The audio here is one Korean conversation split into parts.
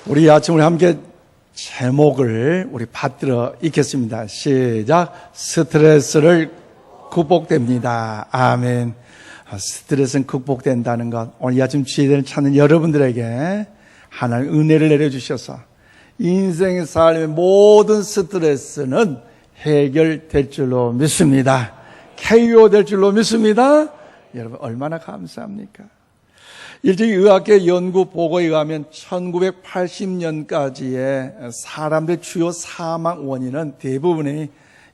우리 아침 우리 함께 제목을 우리 받들어 읽겠습니다. 시작. 스트레스를 극복됩니다. 아멘. 스트레스는 극복된다는 것, 오늘 아침 주일을 찾는 여러분들에게 하나님 은혜를 내려주셔서 인생의 삶의 모든 스트레스는 해결될 줄로 믿습니다. KO 될 줄로 믿습니다. 여러분 얼마나 감사합니까? 일찍 의학계 연구 보고에 의하면 1980년까지의 사람들의 주요 사망 원인은 대부분이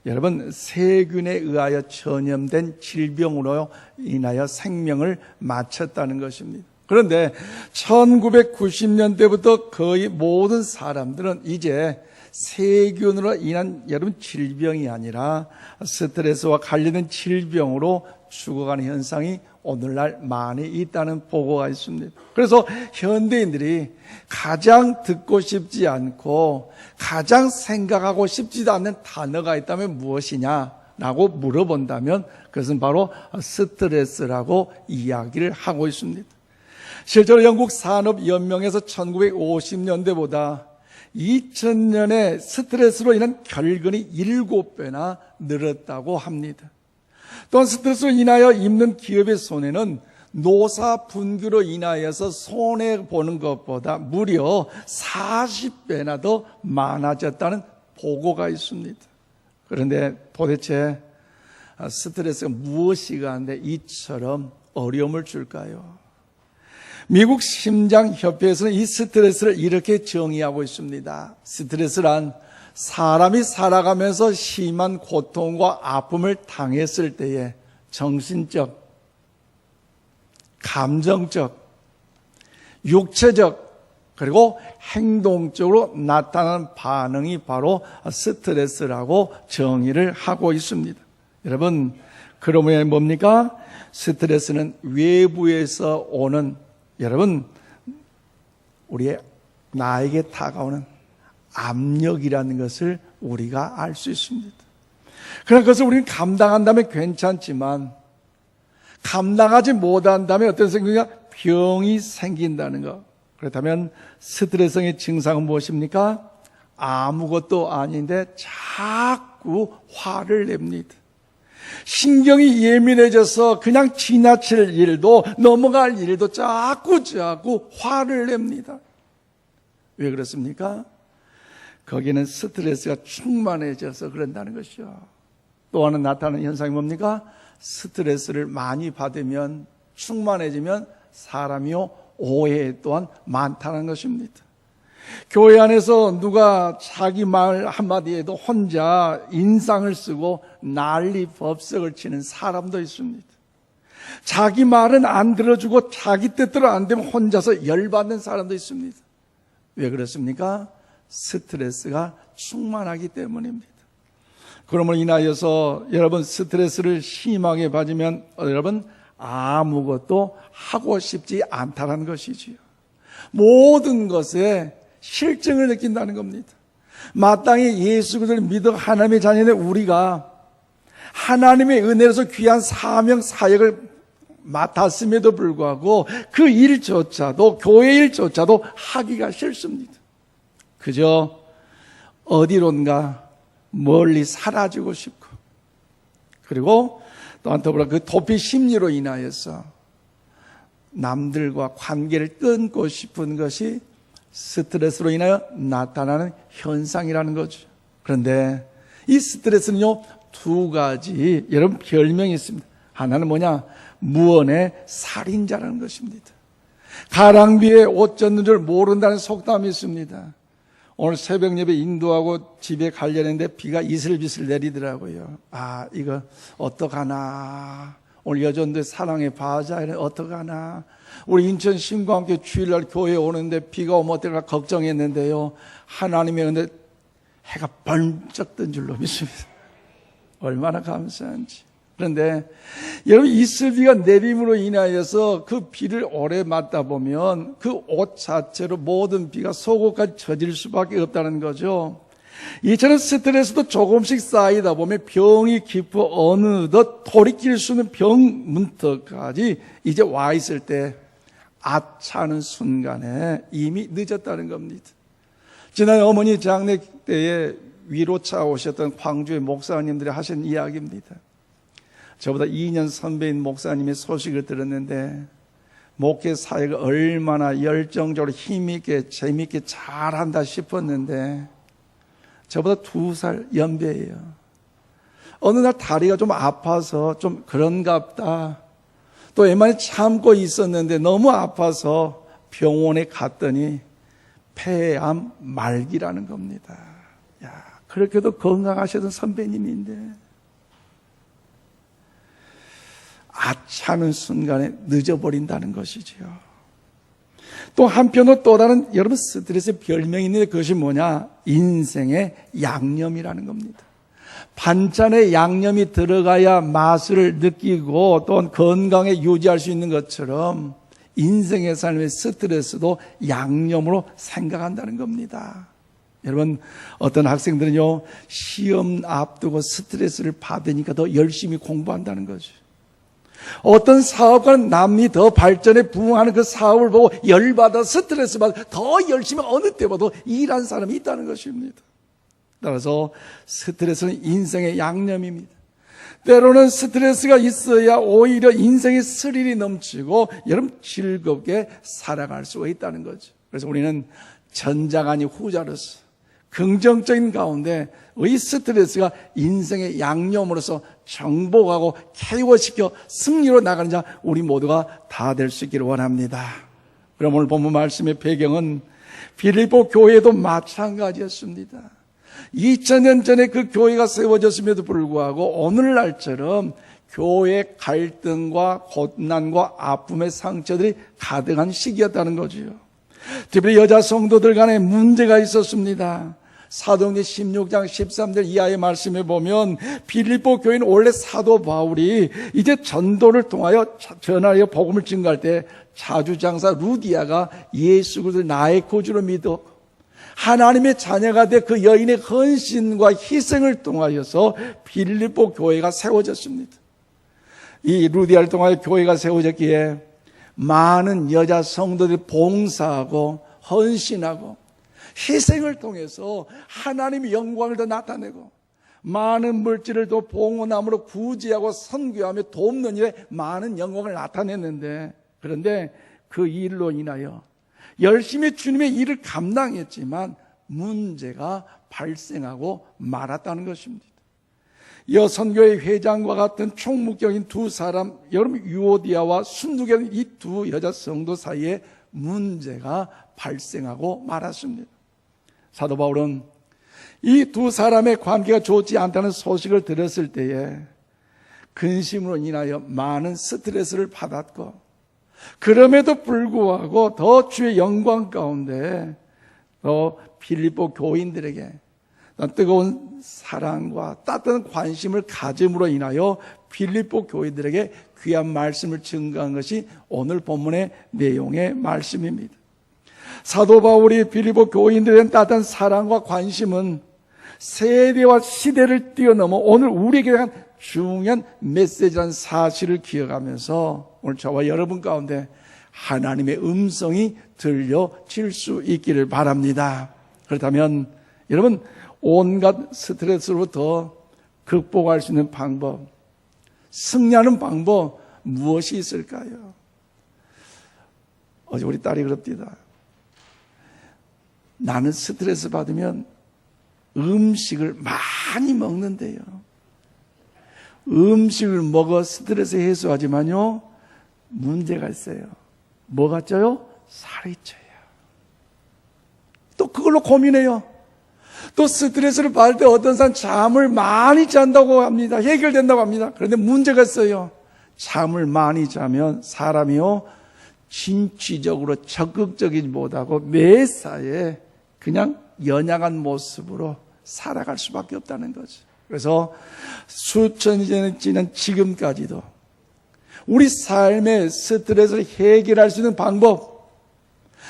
여러분 세균에 의하여 전염된 질병으로 인하여 생명을 마쳤다는 것입니다. 그런데 1990년대부터 거의 모든 사람들은 이제 세균으로 인한 여러분 질병이 아니라 스트레스와 관련된 질병으로 죽어가는 현상이 오늘날 많이 있다는 보고가 있습니다. 그래서 현대인들이 가장 듣고 싶지 않고 가장 생각하고 싶지도 않는 단어가 있다면 무엇이냐라고 물어본다면 그것은 바로 스트레스라고 이야기를 하고 있습니다. 실제로 영국 산업연맹에서 1950년대보다 2000년에 스트레스로 인한 결근이 7배나 늘었다고 합니다. 또한 스트레스로 인하여 입는 기업의 손해는 노사 분규로 인하여서 손해보는 것보다 무려 40배나 더 많아졌다는 보고가 있습니다. 그런데 도대체 스트레스가 무엇이가 한데 이처럼 어려움을 줄까요? 미국 심장협회에서는 이 스트레스를 이렇게 정의하고 있습니다. 스트레스란 사람이 살아가면서 심한 고통과 아픔을 당했을 때에 정신적, 감정적, 육체적, 그리고 행동적으로 나타나는 반응이 바로 스트레스라고 정의를 하고 있습니다. 여러분, 그러면 뭡니까? 스트레스는 외부에서 오는 여러분 우리의 나에게 다가오는 압력이라는 것을 우리가 알 수 있습니다. 그러나 그것을 우리는 감당한다면 괜찮지만 감당하지 못한다면 어떤 생각이냐? 병이 생긴다는 것. 그렇다면 스트레스의 증상은 무엇입니까? 아무것도 아닌데 자꾸 화를 냅니다. 신경이 예민해져서 그냥 지나칠 일도 넘어갈 일도 자꾸 화를 냅니다. 왜 그렇습니까? 거기는 스트레스가 충만해져서 그런다는 것이죠. 또 하나 나타나는 현상이 뭡니까? 스트레스를 많이 받으면 충만해지면 사람이요 오해 또한 많다는 것입니다. 교회 안에서 누가 자기 말 한마디에도 혼자 인상을 쓰고 난리 법석을 치는 사람도 있습니다. 자기 말은 안 들어주고 자기 뜻대로 안 되면 혼자서 열받는 사람도 있습니다. 왜 그렇습니까? 스트레스가 충만하기 때문입니다. 그러므로 인하여서 여러분 스트레스를 심하게 받으면 여러분 아무것도 하고 싶지 않다는 것이지요. 모든 것에 실증을 느낀다는 겁니다. 마땅히 예수 그리스도를 믿어 하나님의 자녀인 우리가 하나님의 은혜로서 귀한 사명 사역을 맡았음에도 불구하고 그 일조차도 교회 일조차도 하기가 싫습니다. 그저 어디론가 멀리 사라지고 싶고 그리고 또한 더불어 그 도피 심리로 인하여서 남들과 관계를 끊고 싶은 것이 스트레스로 인하여 나타나는 현상이라는 거죠. 그런데 이 스트레스는요 2가지 여러분 별명이 있습니다. 하나는 뭐냐? 무언의 살인자라는 것입니다. 가랑비에 옷 젖는 줄 모른다는 속담이 있습니다. 오늘 새벽 예배 인도하고 집에 가려는데 비가 이슬비슬 내리더라고요. 아, 이거 어떡하나. 오늘 여전도의 사랑의 바자회는 어떡하나. 우리 인천 신광교 주일날 교회에 오는데 비가 오면 어떨까 걱정했는데요. 하나님의 은혜 해가 번쩍 뜬 줄로 믿습니다. 얼마나 감사한지. 그런데 여러분 이슬비가 내림으로 인하여서 그 비를 오래 맞다 보면 그 옷 자체로 모든 비가 속옷까지 젖을 수밖에 없다는 거죠. 이처럼 스트레스도 조금씩 쌓이다 보면 병이 깊어 어느덧 돌이킬 수 있는 병 문턱까지 이제 와 있을 때 아차하는 순간에 이미 늦었다는 겁니다. 지난 어머니 장례 때에 위로차 오셨던 광주의 목사님들이 하신 이야기입니다. 저보다 2년 선배인 목사님의 소식을 들었는데 목회 사역을 얼마나 열정적으로 힘있게 재미있게 잘한다 싶었는데 저보다 2살 연배예요. 어느 날 다리가 좀 아파서 좀 그런갑다. 또 웬만히 참고 있었는데 너무 아파서 병원에 갔더니 폐암 말기라는 겁니다. 야, 그렇게도 건강하셨던 선배님인데 아차하는 순간에 늦어버린다는 것이지요. 또 한편으로 또 다른 여러분 스트레스의 별명이 있는데 그것이 뭐냐? 인생의 양념이라는 겁니다. 반찬에 양념이 들어가야 맛을 느끼고 또 건강에 유지할 수 있는 것처럼 인생의 삶의 스트레스도 양념으로 생각한다는 겁니다. 여러분, 어떤 학생들은요, 시험 앞두고 스트레스를 받으니까 더 열심히 공부한다는 거죠. 어떤 사업가는 남이 더 발전에 부응하는 그 사업을 보고 열받아 스트레스 받아 더 열심히 어느 때보다 일한 사람이 있다는 것입니다. 따라서 스트레스는 인생의 양념입니다. 때로는 스트레스가 있어야 오히려 인생의 스릴이 넘치고 여러분 즐겁게 살아갈 수가 있다는 거죠. 그래서 우리는 전자가 아닌 후자로서 긍정적인 가운데 이 스트레스가 인생의 양념으로서 정복하고 케어시켜 승리로 나가는 자 우리 모두가 다 될 수 있기를 원합니다. 그럼 오늘 본문 말씀의 배경은 빌립보 교회도 마찬가지였습니다. 2000년 전에 그 교회가 세워졌음에도 불구하고 오늘날처럼 교회 갈등과 고난과 아픔의 상처들이 가득한 시기였다는 거지요. 특별히 여자 성도들 간에 문제가 있었습니다. 사도행전 16장 13절 이하의 말씀에 보면 빌립보 교회는 원래 사도 바울이 이제 전도를 통하여 전하여 복음을 증거할 때 자주장사 루디아가 예수 그리스도를 나의 구주로 믿어 하나님의 자녀가 돼 그 여인의 헌신과 희생을 통하여서 빌립보 교회가 세워졌습니다. 이 루디아를 통하여 교회가 세워졌기에 많은 여자 성도들이 봉사하고 헌신하고 희생을 통해서 하나님의 영광을 더 나타내고 많은 물질을 더 봉헌함으로 구제하고 선교하며 돕는 일에 많은 영광을 나타냈는데 그런데 그 일로 인하여 열심히 주님의 일을 감당했지만 문제가 발생하고 말았다는 것입니다. 여선교회 회장과 같은 총무격인 두 사람, 여러분 유오디아와 순두계는 이 두 여자 성도 사이에 문제가 발생하고 말았습니다. 사도 바울은 이 두 사람의 관계가 좋지 않다는 소식을 들었을 때에 근심으로 인하여 많은 스트레스를 받았고 그럼에도 불구하고 더 주의 영광 가운데 더 빌립보 교인들에게 뜨거운 사랑과 따뜻한 관심을 가짐으로 인하여 빌립보 교인들에게 귀한 말씀을 증거한 것이 오늘 본문의 내용의 말씀입니다. 사도 바울이 빌립보 교인들에 따뜻한 사랑과 관심은 세대와 시대를 뛰어넘어 오늘 우리에게 대한 중요한 메시지라는 사실을 기억하면서 오늘 저와 여러분 가운데 하나님의 음성이 들려질 수 있기를 바랍니다. 그렇다면 여러분 온갖 스트레스로부터 극복할 수 있는 방법, 승리하는 방법 무엇이 있을까요? 어제 우리 딸이 그럽니다. 나는 스트레스 받으면 음식을 많이 먹는데요. 음식을 먹어 스트레스 해소하지만요, 문제가 있어요. 뭐가 쪄요? 살이 쪄요. 또 그걸로 고민해요. 또 스트레스를 받을 때 어떤 사람 잠을 많이 잔다고 합니다. 해결된다고 합니다. 그런데 문제가 있어요. 잠을 많이 자면 사람이요, 진취적으로 적극적이지 못하고 매사에 그냥 연약한 모습으로 살아갈 수밖에 없다는 거죠. 그래서 수천이 지난 지금까지도 우리 삶의 스트레스를 해결할 수 있는 방법,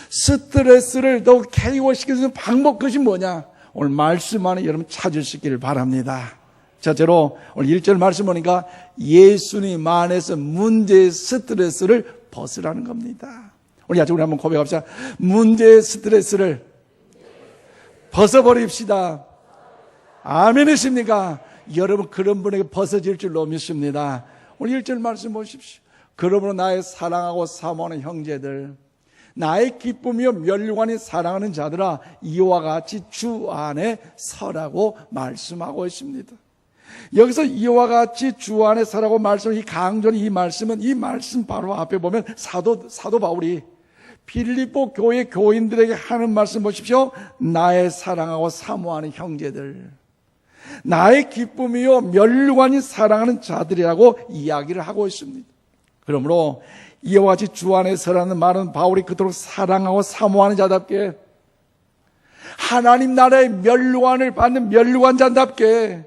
스트레스를 더욱 케어시킬 수 있는 방법, 그것이 뭐냐? 오늘 말씀 안에 여러분 찾을 수 있기를 바랍니다. 첫째로 오늘 1절 말씀 보니까 예수님 안에서 문제의 스트레스를 벗으라는 겁니다. 우리 아주 우리 한번 고백합시다. 문제의 스트레스를 벗어버립시다. 아멘이십니까? 여러분 그런 분에게 벗어질 줄로 믿습니다. 오늘 1절 말씀 보십시오. 그러므로 나의 사랑하고 사모하는 형제들, 나의 기쁨이요 면류관이 사랑하는 자들아, 이와 같이 주 안에 서라고 말씀하고 있습니다. 여기서 이와 같이 주 안에 서라고 말씀을, 이 강조는, 이 말씀 바로 앞에 보면 사도 바울이 빌립보 교회 교인들에게 하는 말씀 보십시오. 나의 사랑하고 사모하는 형제들, 나의 기쁨이요 면류관이 사랑하는 자들이라고 이야기를 하고 있습니다. 그러므로 이와 같이 주 안에 서라는 말은 바울이 그토록 사랑하고 사모하는 자답게, 하나님 나라의 면류관을 받는 면류관자답게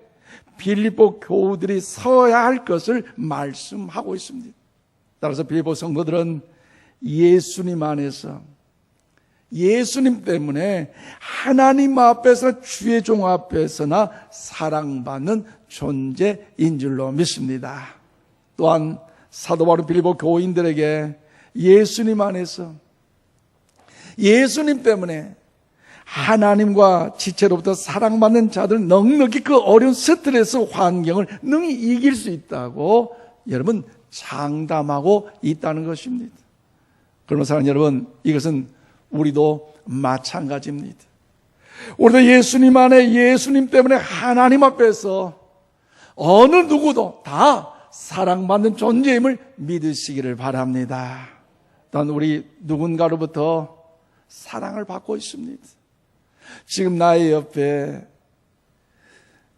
빌립보 교우들이 서야 할 것을 말씀하고 있습니다. 따라서 빌립보 성도들은 예수님 안에서, 예수님 때문에 하나님 앞에서, 주의 종 앞에서나 사랑받는 존재인 줄로 믿습니다. 또한 사도 바울은 빌립보 교인들에게 예수님 안에서, 예수님 때문에 하나님과 지체로부터 사랑받는 자들 넉넉히 그 어려운 스트레스 환경을 능히 이길 수 있다고 여러분 장담하고 있다는 것입니다. 그러면 사랑하는 여러분, 이것은 우리도 마찬가지입니다. 우리도 예수님 안에, 예수님 때문에 하나님 앞에서 어느 누구도 다 사랑받는 존재임을 믿으시기를 바랍니다. 또한 우리 누군가로부터 사랑을 받고 있습니다. 지금 나의 옆에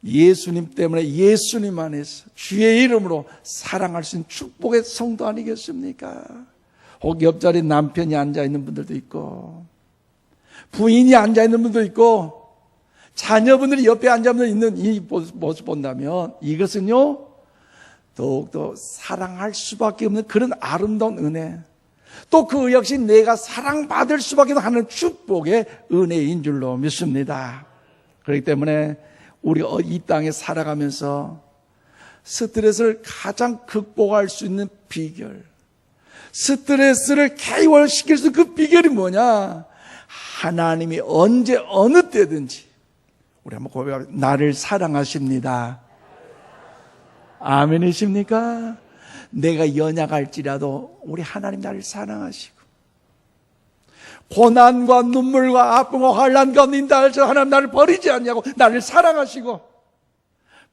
예수님 때문에, 예수님 안에서 주의 이름으로 사랑할 수 있는 축복의 성도 아니겠습니까? 혹 옆자리 남편이 앉아있는 분들도 있고, 부인이 앉아있는 분도 있고, 자녀분들이 옆에 앉아있는 이 모습 본다면 이것은요 더욱더 사랑할 수밖에 없는 그런 아름다운 은혜, 또 그 역시 내가 사랑받을 수밖에 없는 하나님의 축복의 은혜인 줄로 믿습니다. 그렇기 때문에 우리가 이 땅에 살아가면서 스트레스를 가장 극복할 수 있는 비결, 스트레스를 개월시킬 수 있는 그 비결이 뭐냐? 하나님이 언제 어느 때든지, 우리 한번 고백합니다. 나를 사랑하십니다. 아멘이십니까? 내가 연약할지라도 우리 하나님 나를 사랑하시고, 고난과 눈물과 아픔과 환난 가운데 있다 할지라도 하나님 나를 버리지 않냐고 나를 사랑하시고,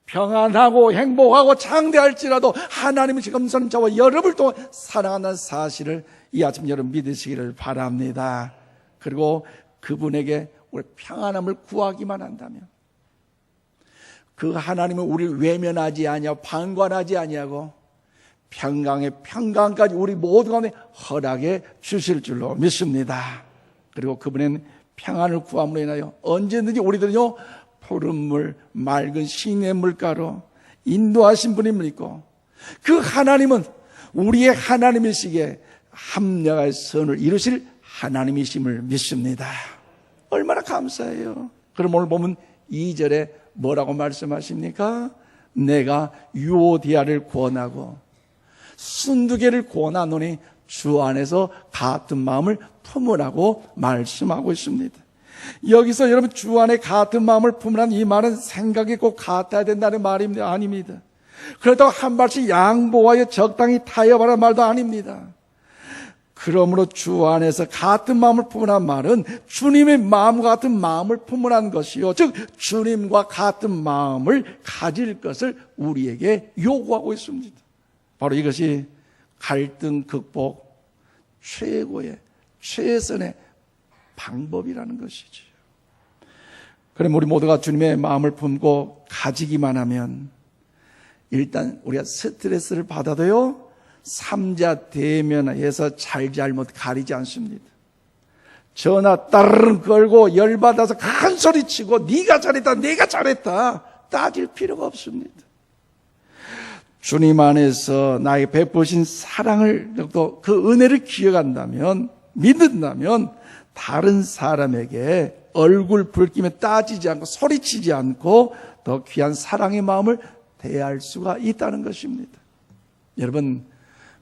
평안하고 행복하고 장대할지라도 하나님이 지금 저와 여러분을 통해 사랑한다는 사실을 이 아침 여러분 믿으시기를 바랍니다. 그리고 그분에게 우리 평안함을 구하기만 한다면, 그 하나님은 우리를 외면하지 아니하고 방관하지 아니하고 평강의 평강까지 우리 모두 가운데 허락해 주실 줄로 믿습니다. 그리고 그분은 평안을 구함으로 인하여 언제든지 우리들은요 푸른 물, 맑은 시내 물가로 인도하신 분임을 믿고, 그 하나님은 우리의 하나님이시기에 합력할 선을 이루실 하나님이심을 믿습니다. 얼마나 감사해요. 그럼 오늘 보면 2절에 뭐라고 말씀하십니까? 내가 유오디아를 구원하고 순두개를 구원하노니 주 안에서 같은 마음을 품으라고 말씀하고 있습니다. 여기서 여러분 주 안에 같은 마음을 품으라는 이 말은 생각이 꼭 같아야 된다는 말입니다. 아닙니다. 그렇다고 한 발씩 양보하여 적당히 타협하라는 말도 아닙니다. 그러므로 주 안에서 같은 마음을 품으라는 말은 주님의 마음과 같은 마음을 품으라는 것이요, 즉 주님과 같은 마음을 가질 것을 우리에게 요구하고 있습니다. 바로 이것이 갈등 극복 최고의 최선의 방법이라는 것이죠. 그럼 우리 모두가 주님의 마음을 품고 가지기만 하면 일단 우리가 스트레스를 받아도요 삼자 대면해서 잘잘못 가리지 않습니다. 전화 따르릉 걸고 열받아서 큰 소리치고 네가 잘했다 내가 잘했다 따질 필요가 없습니다. 주님 안에서 나에게 베푸신 사랑을, 또 그 은혜를 기억한다면, 믿는다면 다른 사람에게 얼굴 붉히며 따지지 않고 소리치지 않고 더 귀한 사랑의 마음을 대할 수가 있다는 것입니다. 여러분,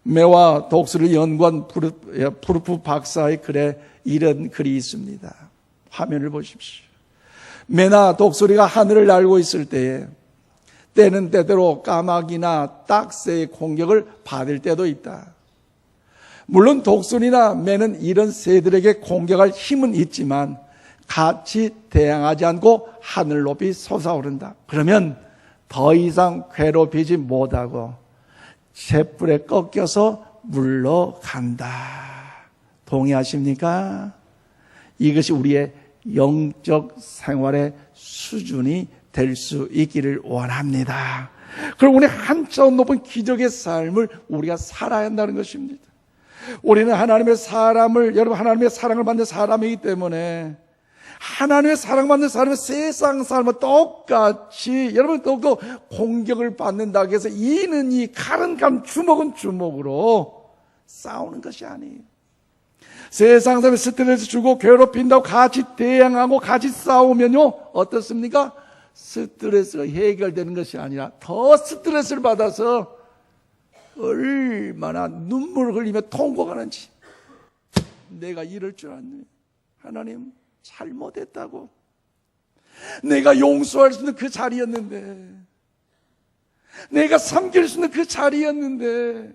매와 독수를 연구한 프루프 박사의 글에 이런 글이 있습니다. 화면을 보십시오. 매나 독수리가 하늘을 날고 있을 때에 때는 때대로 까마귀나 딱새의 공격을 받을 때도 있다. 물론 독수리나 매는 이런 새들에게 공격할 힘은 있지만 같이 대항하지 않고 하늘 높이 솟아오른다. 그러면 더 이상 괴롭히지 못하고 잿불에 꺾여서 물러간다. 동의하십니까? 이것이 우리의 영적 생활의 수준이 될 수 있기를 원합니다. 그럼 우리 한참 높은 기적의 삶을 우리가 살아야 한다는 것입니다. 우리는 하나님의 여러분 하나님의 사랑을 받는 사람이기 때문에 하나님의 사랑받는 사람은 세상 사람과 똑같이 여러분 또 공격을 받는다고 해서 이는 이 칼은 칼 주먹은 주먹으로 싸우는 것이 아니에요. 세상 사람이 스트레스 주고 괴롭힌다고 같이 대항하고 같이 싸우면요 어떻습니까? 스트레스가 해결되는 것이 아니라 더 스트레스를 받아서 얼마나 눈물을 흘리며 통곡하는지. 내가 이럴 줄 알았네. 하나님 잘못했다고. 내가 용서할 수 있는 그 자리였는데, 내가 섬길 수 있는 그 자리였는데,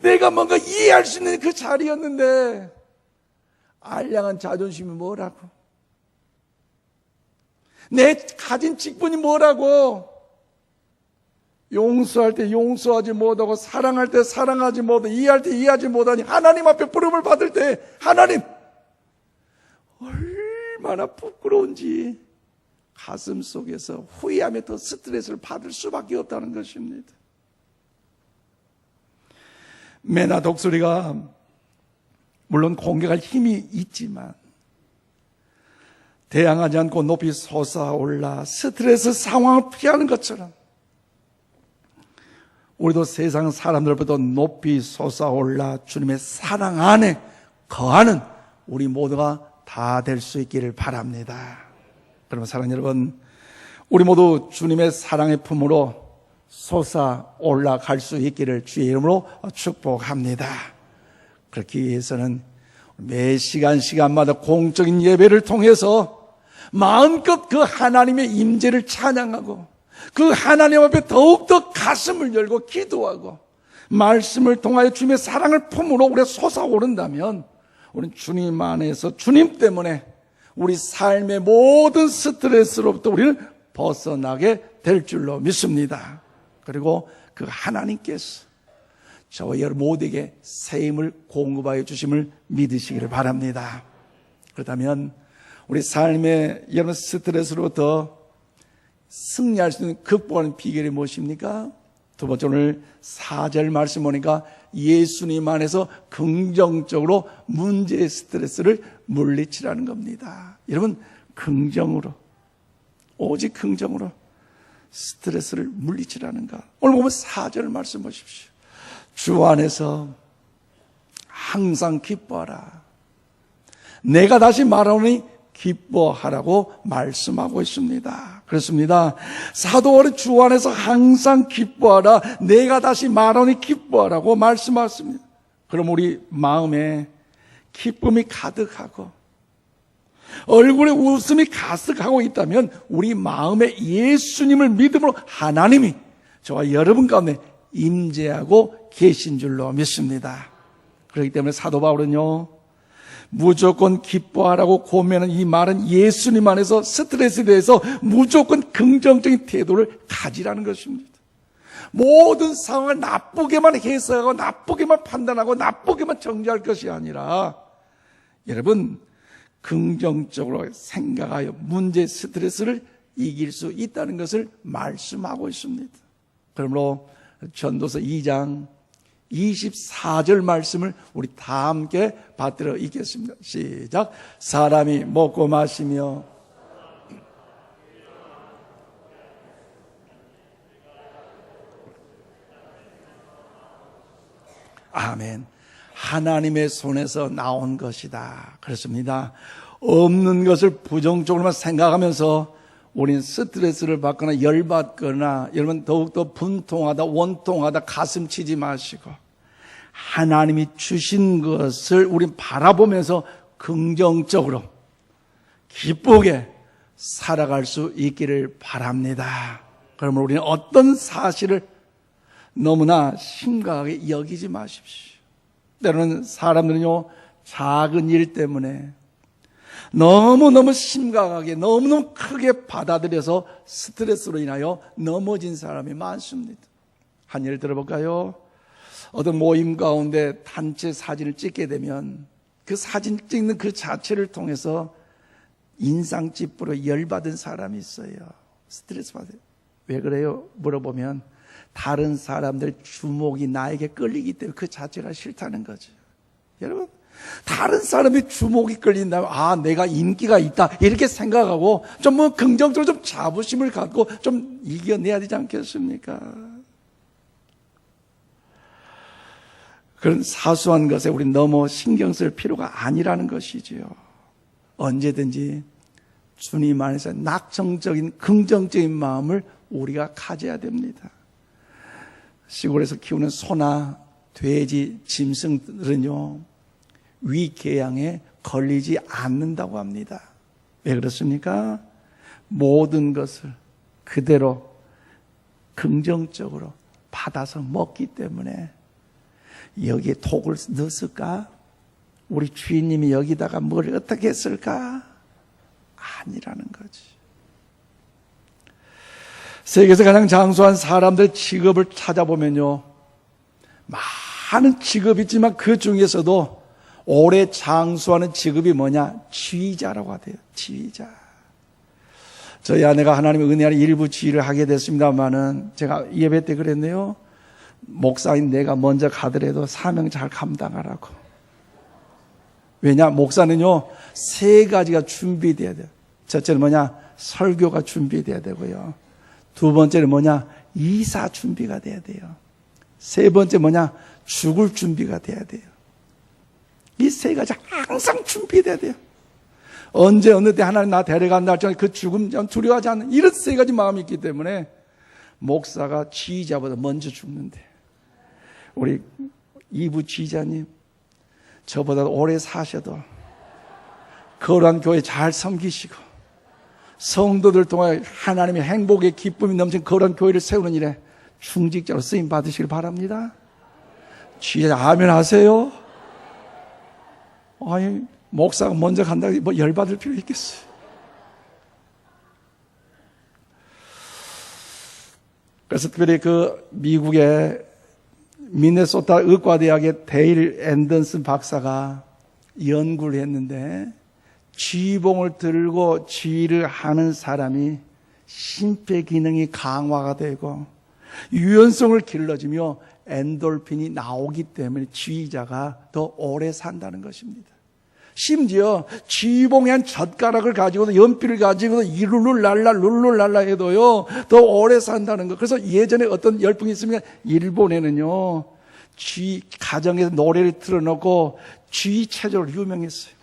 내가 뭔가 이해할 수 있는 그 자리였는데 알량한 자존심이 뭐라고, 내 가진 직분이 뭐라고, 용서할 때 용서하지 못하고 사랑할 때 사랑하지 못하고 이해할 때 이해하지 못하니 하나님 앞에 부름을 받을 때 하나님 얼마나 부끄러운지 가슴 속에서 후회하며 더 스트레스를 받을 수밖에 없다는 것입니다. 매나 독수리가 물론 공격할 힘이 있지만 대항하지 않고 높이 솟아올라 스트레스 상황을 피하는 것처럼 우리도 세상 사람들보다 높이 솟아올라 주님의 사랑 안에 거하는 우리 모두가 다 될 수 있기를 바랍니다. 그러면 사랑하는 여러분, 우리 모두 주님의 사랑의 품으로 솟아올라 갈 수 있기를 주의 이름으로 축복합니다. 그렇기 위해서는 매 시간마다 공적인 예배를 통해서 마음껏 그 하나님의 임재를 찬양하고 그 하나님 앞에 더욱더 가슴을 열고 기도하고 말씀을 통하여 주님의 사랑을 품으로 우리가 솟아오른다면 우리는 주님 안에서 주님 때문에 우리 삶의 모든 스트레스로부터 우리는 벗어나게 될 줄로 믿습니다. 그리고 그 하나님께서 저와 여러분 모두에게 새 힘을 공급하여 주심을 믿으시기를 바랍니다. 그렇다면 우리 삶의 여러분 스트레스로부터 승리할 수 있는 극복하는 비결이 무엇입니까? 두 번째, 오늘 4절 말씀 보니까 예수님 안에서 긍정적으로 문제의 스트레스를 물리치라는 겁니다. 여러분, 긍정으로, 오직 긍정으로 스트레스를 물리치라는가? 오늘 보면 4절 말씀 보십시오. 주 안에서 항상 기뻐하라. 내가 다시 말하노니 기뻐하라고 말씀하고 있습니다. 그렇습니다. 사도 바울은 주 안에서 항상 기뻐하라. 내가 다시 말하노니 기뻐하라고 말씀하셨습니다. 그럼 우리 마음에 기쁨이 가득하고 얼굴에 웃음이 가득하고 있다면 우리 마음에 예수님을 믿음으로 하나님이 저와 여러분 가운데 임재하고 계신 줄로 믿습니다. 그렇기 때문에 사도 바울은요, 무조건 기뻐하라고 고면하는 이 말은 예수님 안에서 스트레스에 대해서 무조건 긍정적인 태도를 가지라는 것입니다. 모든 상황을 나쁘게만 해석하고 나쁘게만 판단하고 나쁘게만 정지할 것이 아니라 여러분 긍정적으로 생각하여 문제 스트레스를 이길 수 있다는 것을 말씀하고 있습니다. 그러므로 전도서 2장 24절 말씀을 우리 다 함께 받들어 읽겠습니다. 시작. 사람이 먹고 마시며 아멘. 하나님의 손에서 나온 것이다. 그렇습니다. 없는 것을 부정적으로만 생각하면서 우리는 스트레스를 받거나 열받거나 여러분 더욱더 분통하다 원통하다 가슴 치지 마시고 하나님이 주신 것을 우리 바라보면서 긍정적으로 기쁘게 살아갈 수 있기를 바랍니다. 그러면 우리는 어떤 사실을 너무나 심각하게 여기지 마십시오. 때로는 사람들은요, 작은 일 때문에 너무너무 심각하게 너무너무 크게 받아들여서 스트레스로 인하여 넘어진 사람이 많습니다. 한 예를 들어볼까요? 어떤 모임 가운데 단체 사진을 찍게 되면 그 사진 찍는 그 자체를 통해서 인상 찌푸려 열받은 사람이 있어요. 스트레스 받아요. 왜 그래요? 물어보면 다른 사람들 주목이 나에게 끌리기 때문에 그 자체가 싫다는 거죠. 여러분, 다른 사람의 주목이 끌린다면 아, 내가 인기가 있다 이렇게 생각하고 좀 뭐 긍정적으로 좀 자부심을 갖고 좀 이겨내야 되지 않겠습니까? 그런 사소한 것에 우리 너무 신경 쓸 필요가 아니라는 것이지요. 언제든지 주님 안에서 낙천적인 긍정적인 마음을 우리가 가져야 됩니다. 시골에서 키우는 소나 돼지, 짐승들은요, 위궤양에 걸리지 않는다고 합니다. 왜 그렇습니까? 모든 것을 그대로 긍정적으로 받아서 먹기 때문에 여기에 독을 넣었을까? 우리 주인님이 여기다가 뭘 어떻게 했을까? 아니라는 거지. 세계에서 가장 장수한 사람들 직업을 찾아보면요, 많은 직업이 있지만 그 중에서도 오래 장수하는 직업이 뭐냐? 지휘자라고 하대요. 지휘자. 저희 아내가 하나님의 은혜 안에 일부 지휘를 하게 됐습니다만은 제가 예배 때 그랬네요. 목사인 내가 먼저 가더라도 사명 잘 감당하라고. 왜냐? 목사는요, 3가지가 준비돼야 돼요. 첫째는 뭐냐? 설교가 준비돼야 되고요. 두 번째는 뭐냐? 이사 준비가 돼야 돼요. 세 번째 뭐냐? 죽을 준비가 돼야 돼요. 이 3가지 항상 준비돼야 돼요. 언제 어느 때 하나님 나 데려간다 할 때 그 죽음 두려워하지 않는 이런 3가지 마음이 있기 때문에 목사가 지휘자보다 먼저 죽는데, 우리 이부 지휘자님 저보다 오래 사셔도 거룩한 교회 잘 섬기시고 성도들 통해 하나님의 행복의 기쁨이 넘친 거룩한 교회를 세우는 일에 충직자로 쓰임 받으시길 바랍니다. 지휘자 아멘 하세요. 아니, 목사가 먼저 간다고 뭐 열받을 필요 있겠어요. 그래서 특별히 그 미국의 미네소타 의과대학의 데일 앤던슨 박사가 연구를 했는데, 지휘봉을 들고 지휘를 하는 사람이 심폐 기능이 강화가 되고 유연성을 길러주며 엔돌핀이 나오기 때문에 지휘자가 더 오래 산다는 것입니다. 심지어 지휘봉에 한 젓가락을 가지고도 연필을 가지고도 룰룰랄라 해도요 더 오래 산다는 것. 그래서 예전에 어떤 열풍이 있으면 일본에는요 지휘 가정에서 노래를 틀어놓고 지휘 체조로 유명했어요.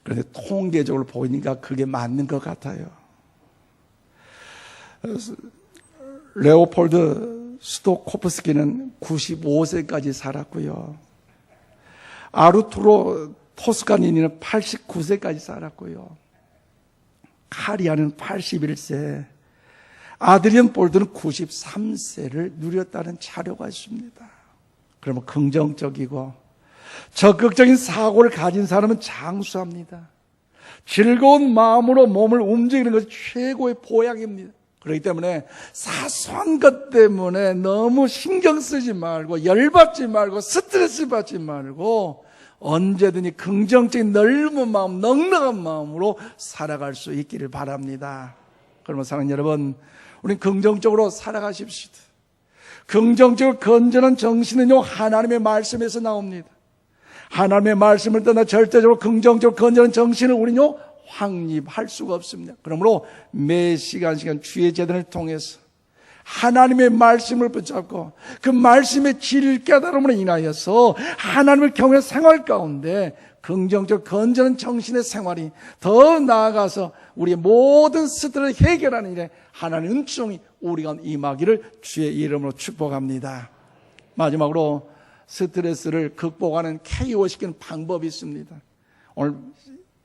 그런데 통계적으로 보니까 그게 맞는 것 같아요. 레오폴드 스토코프스키는 95세까지 살았고요. 아르투로 토스카니니는 89세까지 살았고요. 카리아는 81세, 아드리안 볼드는 93세를 누렸다는 자료가 있습니다. 그러면 긍정적이고 적극적인 사고를 가진 사람은 장수합니다. 즐거운 마음으로 몸을 움직이는 것이 최고의 보약입니다. 그렇기 때문에 사소한 것 때문에 너무 신경 쓰지 말고 열받지 말고 스트레스 받지 말고 언제든지 긍정적인 넓은 마음, 넉넉한 마음으로 살아갈 수 있기를 바랍니다. 그러면 사랑하는 여러분, 우리는 긍정적으로 살아가십시오. 긍정적으로 건전한 정신은요 하나님의 말씀에서 나옵니다. 하나님의 말씀을 떠나 절대적으로 긍정적으로 건전한 정신을 우리는요 확립할 수가 없습니다. 그러므로 매 시간 주의 재단을 통해서 하나님의 말씀을 붙잡고 그 말씀의 질 깨달음으로 인하여서 하나님을 경외하는 생활 가운데 긍정적 건전한 정신의 생활이 더 나아가서 우리의 모든 스트레스를 해결하는 일에 하나님의 은총이 우리 가운데 임하기를 주의 이름으로 축복합니다. 마지막으로 스트레스를 극복하는 KO시키는 방법이 있습니다. 오늘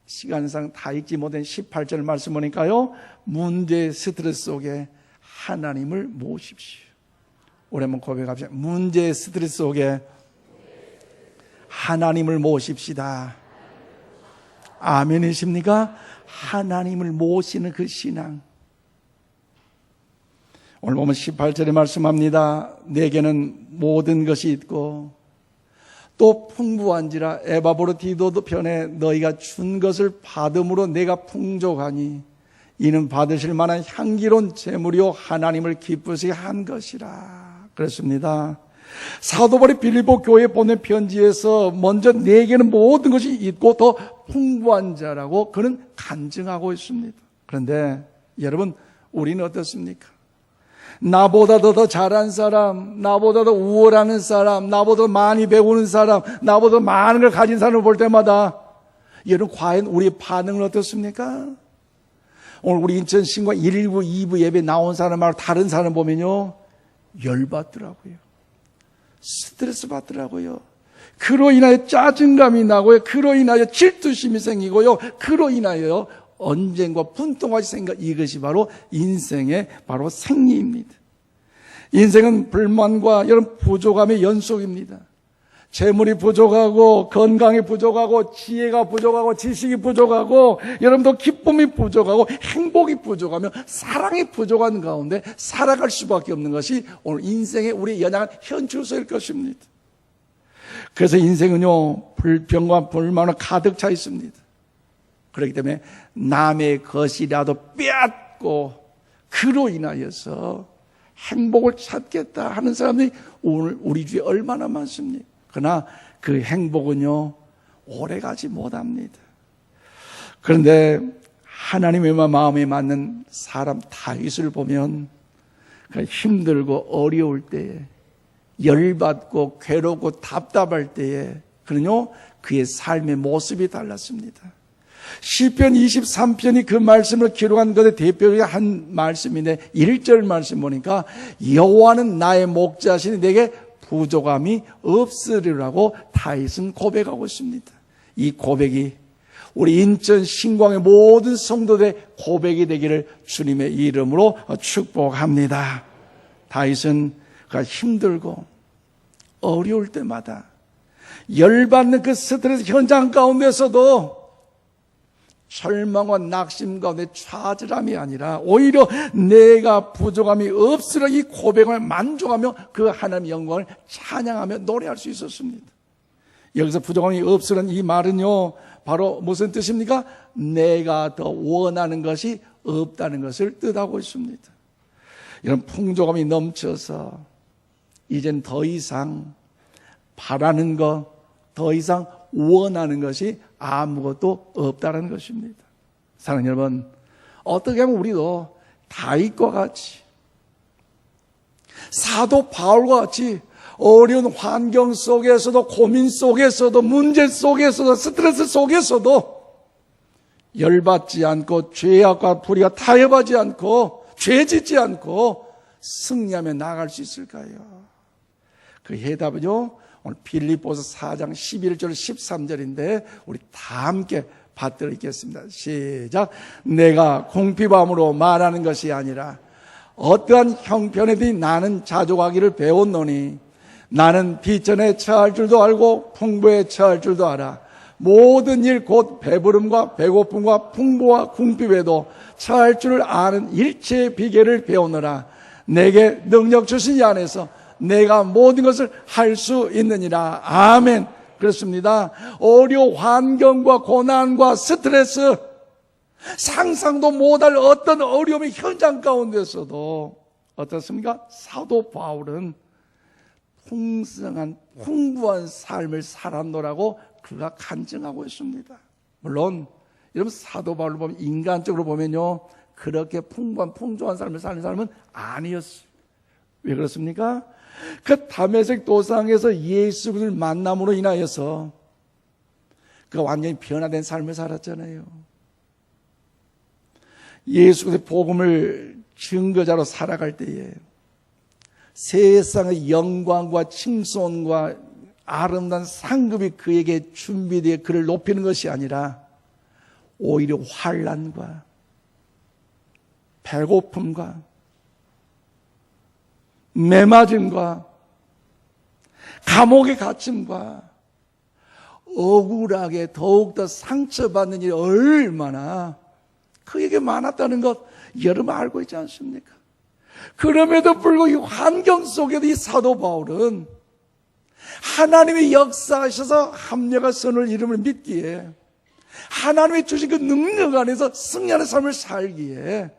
시간상 다 읽지 못한 18절 말씀 보니까요, 문제 스트레스 속에 하나님을 모십시오. 우리 한번 고백합시다. 문제 스트레스 속에 하나님을 모십시다. 아멘이십니까? 하나님을 모시는 그 신앙. 오늘 보면 18절에 말씀합니다. 내게는 모든 것이 있고 또 풍부한지라 에바브로디도도 편에 너희가 준 것을 받음으로 내가 풍족하니 이는 받으실 만한 향기로운 제물이요 하나님을 기쁘시게 한 것이라. 그렇습니다. 사도 바울이 빌립보 교회에 보낸 편지에서 먼저 내게는 모든 것이 있고 더 풍부한 자라고 그는 간증하고 있습니다. 그런데 여러분, 우리는 어떻습니까? 나보다 더 잘한 사람, 나보다 더 우월하는 사람, 나보다 더 많이 배우는 사람, 나보다 많은 걸 가진 사람을 볼 때마다 여러분, 과연 우리의 반응은 어떻습니까? 오늘 우리 인천 신광 1부, 2부 예배 나온 사람 말고 다른 사람 보면요, 열받더라고요. 스트레스 받더라고요. 그로 인하여 짜증감이 나고요. 그로 인하여 질투심이 생기고요. 그로 인하여 언쟁과 분통까지 생각. 이것이 바로 인생의 바로 생리입니다. 인생은 불만과 여러분 부족함의 연속입니다. 재물이 부족하고 건강이 부족하고 지혜가 부족하고 지식이 부족하고 여러분도 기쁨이 부족하고 행복이 부족하며 사랑이 부족한 가운데 살아갈 수밖에 없는 것이 오늘 인생의 우리 연약한 현주소일 것입니다. 그래서 인생은요, 불평과 불만으로 가득 차 있습니다. 그렇기 때문에 남의 것이라도 빼앗고 그로 인하여서 행복을 찾겠다 하는 사람들이 오늘 우리 주위에 얼마나 많습니까? 그러나 그 행복은요, 오래가지 못합니다. 그런데 하나님의 마음에 맞는 사람 다윗을 보면 힘들고 어려울 때에, 열받고 괴롭고 답답할 때에 그는요, 그의 삶의 모습이 달랐습니다. 시편 23편이 그 말씀을 기록한 것의 대표적인 한 말씀인데 1절 말씀 보니까 여호와는 나의 목자시니 내게 부족함이 없으리라고 다윗은 고백하고 있습니다. 이 고백이 우리 인천 신광의 모든 성도들의 고백이 되기를 주님의 이름으로 축복합니다. 다윗은 그가 힘들고 어려울 때마다 열받는 그 스트레스 현장 가운데서도 절망과 낙심 가운데 좌절함이 아니라 오히려 내가 부족함이 없으려 이 고백을 만족하며 그 하나님의 영광을 찬양하며 노래할 수 있었습니다. 여기서 부족함이 없으려는 이 말은요, 바로 무슨 뜻입니까? 내가 더 원하는 것이 없다는 것을 뜻하고 있습니다. 이런 풍족함이 넘쳐서 이젠 더 이상 바라는 것, 더 이상 원하는 것이 아무것도 없다는 것입니다. 사랑하는 여러분, 어떻게 하면 우리도 다윗과 같이, 사도 바울과 같이 어려운 환경 속에서도, 고민 속에서도, 문제 속에서도, 스트레스 속에서도 열받지 않고 죄악과 불의가 타협하지 않고 죄짓지 않고 승리하며 나아갈 수 있을까요? 그 해답은요, 오늘 빌립보서 4장 11절 13절인데 우리 다 함께 받들어 읽겠습니다. 시작. 내가 공피밤으로 말하는 것이 아니라 어떠한 형편에든지 나는 자족하기를 배웠노니 나는 비전에 처할 줄도 알고 풍부에 처할 줄도 알아. 모든 일 곧 배부름과 배고픔과 풍부와 궁핍에도 처할 줄 아는 일체의 비결을 배우느라 내게 능력 주신 이 안에서 내가 모든 것을 할 수 있느니라. 아멘. 그렇습니다. 어려운 환경과 고난과 스트레스, 상상도 못할 어떤 어려움의 현장 가운데서도 어떻습니까? 사도 바울은 풍성한 풍부한 삶을 살았노라고 그가 간증하고 있습니다. 물론 여러분, 사도 바울을 보면 인간적으로 보면요, 그렇게 풍조한 삶을 사는 사람은 아니었어요. 왜 그렇습니까? 그 다메섹 도상에서 예수 그리스도를 만남으로 인하여서 그가 완전히 변화된 삶을 살았잖아요. 예수 그리스도의 복음을 증거자로 살아갈 때에 세상의 영광과 칭송과 아름다운 상급이 그에게 준비되어 그를 높이는 것이 아니라 오히려 환난과 배고픔과 매맞음과 감옥에 갇힘과 억울하게 더욱더 상처받는 일이 얼마나 그에게 많았다는 것 여러분 알고 있지 않습니까? 그럼에도 불구하고 이 환경 속에도 이 사도 바울은 하나님이 역사하셔서 합력한 선을 이름을 믿기에 하나님이 주신 그 능력 안에서 승리하는 삶을 살기에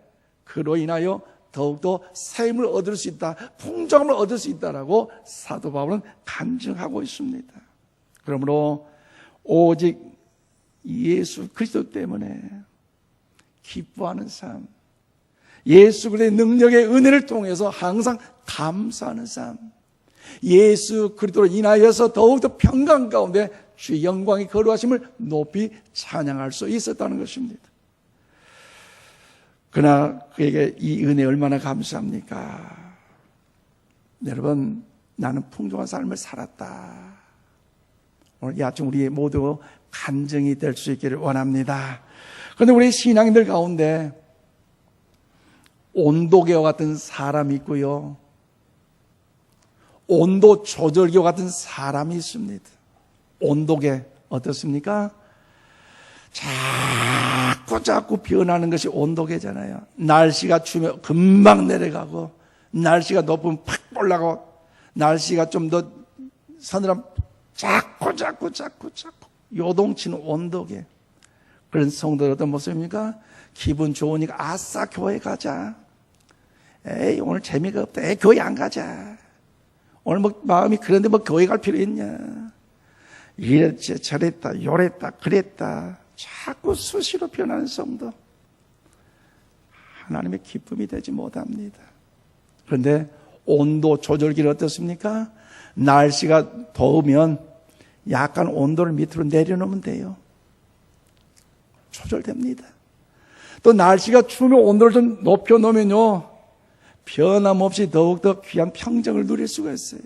그로 인하여 더욱더 샘을 얻을 수 있다, 풍성함을 얻을 수 있다라고 사도 바울은 간증하고 있습니다. 그러므로 오직 예수 그리스도 때문에 기뻐하는 삶, 예수 그리스도의 능력의 은혜를 통해서 항상 감사하는 삶, 예수 그리스도로 인하여서 더욱더 평강 가운데 주의 영광이 거룩하심을 높이 찬양할 수 있었다는 것입니다. 그러나 그에게 이 은혜 얼마나 감사합니까? 여러분, 나는 풍성한 삶을 살았다. 오늘 이 아침 우리 모두 간증이 될 수 있기를 원합니다. 그런데 우리 신앙인들 가운데 온도계와 같은 사람이 있고요, 온도 조절기와 같은 사람이 있습니다. 온도계 어떻습니까? 자꾸 변하는 것이 온도계잖아요. 날씨가 추우면 금방 내려가고, 날씨가 높으면 팍 올라가고, 날씨가 좀 더 서늘하면 자꾸 요동치는 온도계. 그런 성도들 어떤 모습입니까? 기분 좋으니까 아싸 교회 가자. 에이 오늘 재미가 없다. 에이 교회 안 가자. 오늘 뭐 마음이 그런데 뭐 교회 갈 필요 있냐. 이랬지 저랬다 요랬다 그랬다. 자꾸 수시로 변하는 성도, 하나님의 기쁨이 되지 못합니다. 그런데 온도 조절기는 어떻습니까? 날씨가 더우면 약간 온도를 밑으로 내려놓으면 돼요. 조절됩니다. 또 날씨가 추우면 온도를 좀 높여놓으면요, 변함없이 더욱더 귀한 평정을 누릴 수가 있어요.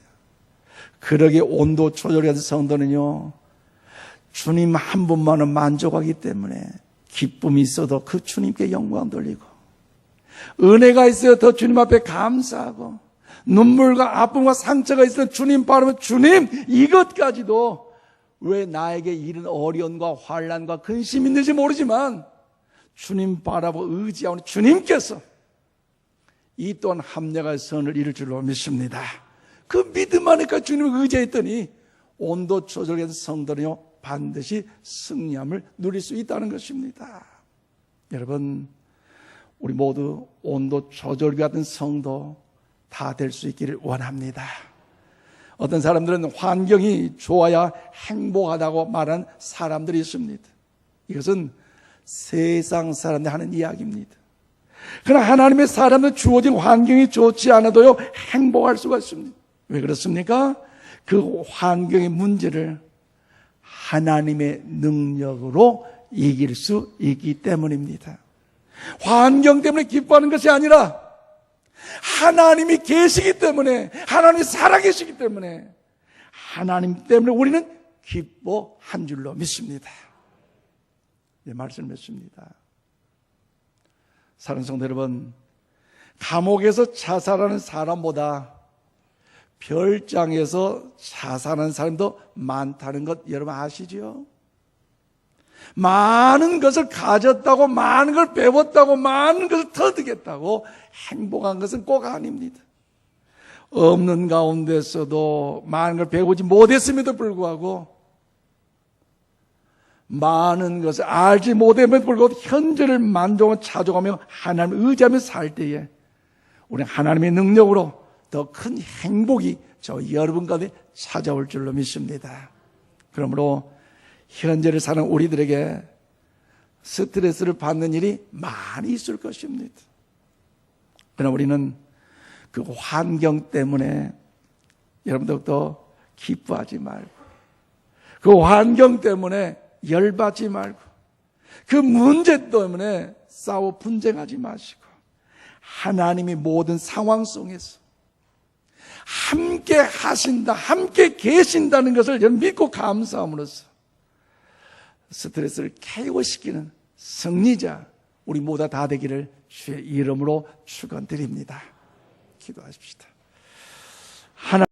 그러기에 온도 조절이 같은 성도는요, 주님 한 분만은 만족하기 때문에 기쁨이 있어도 그 주님께 영광 돌리고, 은혜가 있어야 더 주님 앞에 감사하고, 눈물과 아픔과 상처가 있어도 주님 바라보면 주님 이것까지도 왜 나에게 이런 어려움과 환난과 근심이 있는지 모르지만 주님 바라보고 의지하오니 주님께서 이 또한 합력할 선을 이룰 줄로 믿습니다. 그 믿음 안에까 주님을 의지했더니 온도 조절된 성도는요 반드시 승리함을 누릴 수 있다는 것입니다. 여러분, 우리 모두 온도 조절기 같은 성도 다 될 수 있기를 원합니다. 어떤 사람들은 환경이 좋아야 행복하다고 말하는 사람들이 있습니다. 이것은 세상 사람들 하는 이야기입니다. 그러나 하나님의 사람은 주어진 환경이 좋지 않아도요 행복할 수가 있습니다. 왜 그렇습니까? 그 환경의 문제를 하나님의 능력으로 이길 수 있기 때문입니다. 환경 때문에 기뻐하는 것이 아니라 하나님이 계시기 때문에, 하나님이 살아계시기 때문에, 하나님 때문에 우리는 기뻐한 줄로 믿습니다. 네, 말씀을 맺습니다. 사랑하는 성도 여러분, 감옥에서 자살하는 사람보다 별장에서 자살하는 사람도 많다는 것 여러분 아시죠? 많은 것을 가졌다고, 많은 걸 배웠다고, 많은 것을 터득했다고 행복한 것은 꼭 아닙니다. 없는 가운데서도 많은 걸 배우지 못했음에도 불구하고, 많은 것을 알지 못함에도 불구하고 현재를 만족하고 찾아가며 하나님을 의지하며 살 때에 우리는 하나님의 능력으로 더 큰 행복이 저 여러분 가운데 찾아올 줄로 믿습니다. 그러므로 현재를 사는 우리들에게 스트레스를 받는 일이 많이 있을 것입니다. 그러나 우리는 그 환경 때문에 여러분들도 기뻐하지 말고, 그 환경 때문에 열받지 말고, 그 문제 때문에 싸워 분쟁하지 마시고, 하나님이 모든 상황 속에서 함께 하신다, 함께 계신다는 것을 여러분 믿고 감사함으로써 스트레스를 KO시키는 승리자 우리 모두 다 되기를 주의 이름으로 축원드립니다. 기도하십시다. 하나님